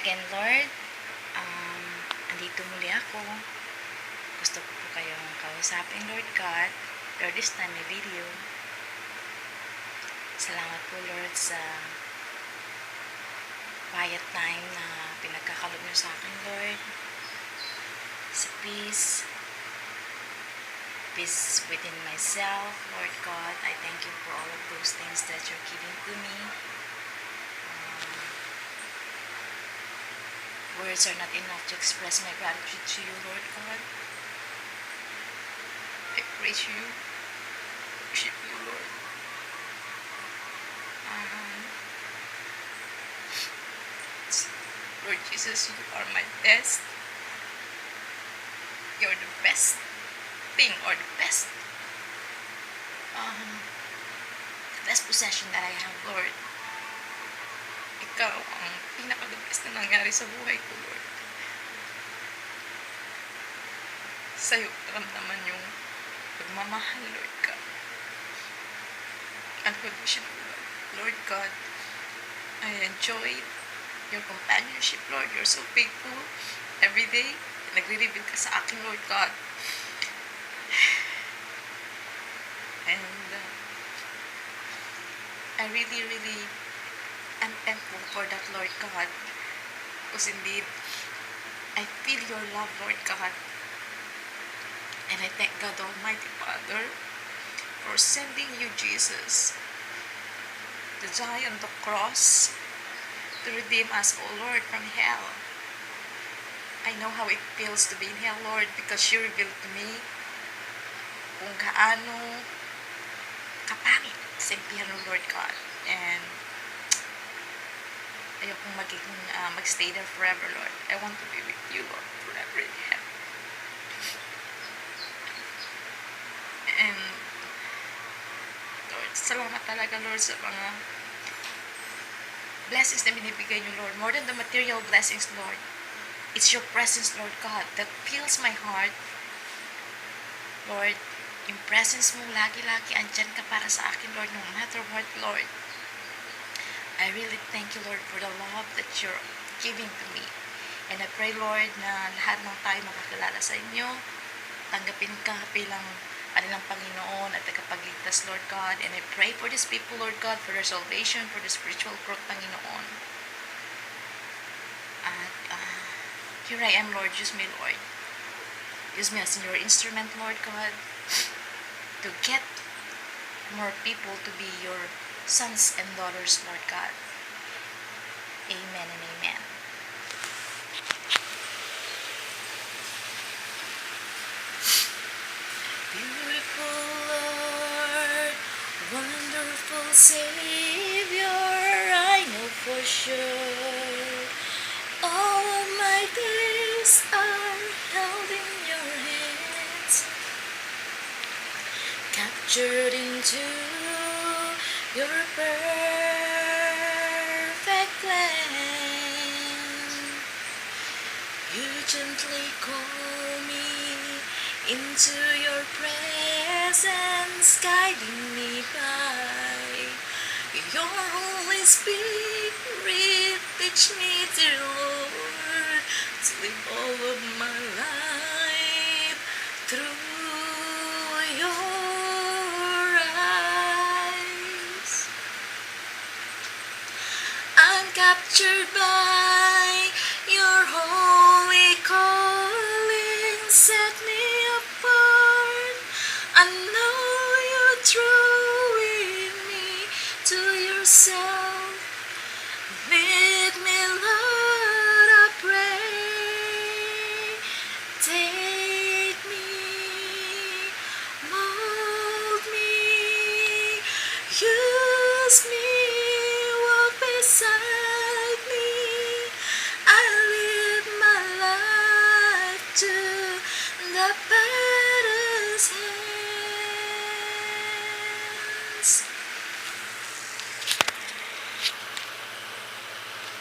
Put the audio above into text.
again, Lord. Um, Andito muli ako. Gusto ko po kayong kausapin, Lord God. Lord, this time may video. Salamat po, Lord, sa quiet time na pinagkakalob niyo sa akin, Lord. Sa peace within myself, Lord God. I thank you for all of those things that you're giving to me. Words are not enough to express my gratitude to you, Lord God. I praise you, worship you, Lord. Lord Jesus, you are my best. You're the best thing, or the best possession that I have, Lord. Ikaw ang pinaka-the best na nangyari sa buhay ko, Lord. Sa'yo naramdaman yung pagmamahal, Lord God. Unconditional, Lord God. I enjoy your companionship, Lord. You're so faithful. Every day, nagre-reveal ka sa akin, Lord God. And I really am thankful for that, Lord God. Because indeed, I feel your love, Lord God. And I thank God Almighty Father for sending you, Jesus, to die on the cross to redeem us, O Lord, from hell. I know how it feels to be in hell, Lord, because you revealed to me kung gaano kapangit sa impyerno, Lord God. And ayokong mag-stay there forever, Lord. I want to be with you, Lord, forever in heaven. And Lord, salamat talaga, Lord, sa mga blessings na binibigay niyo, Lord. More than the material blessings, Lord. It's your presence, Lord God, that fills my heart. Lord, yung presence mo lagi-lagi andyan ka para sa akin, Lord, no matter what, Lord. I really thank you, Lord, for the love that you're giving to me. And I pray, Lord, na lahat ng tayo makakilala sa inyo. Tanggapin ka bilang kanilang Panginoon at tagapagligtas, Lord God. And I pray for these people, Lord God, for their salvation, for the spiritual growth, Panginoon. At here I am, Lord. Use me, Lord. Use me as your instrument, Lord God, to get more people to be your sons and daughters, Lord God. Amen and amen. Beautiful Lord, wonderful Savior, I know for sure all of my days are held in your hands, captured into your perfect plan. You gently call me into your presence, guiding me by your Holy Spirit. Teach me, dear Lord, to live all of my life through your eyes. I'm captured by your holy calling, set me apart. I know you're drawing me to yourself. Lead me, Lord, I pray. Take me, mold me. You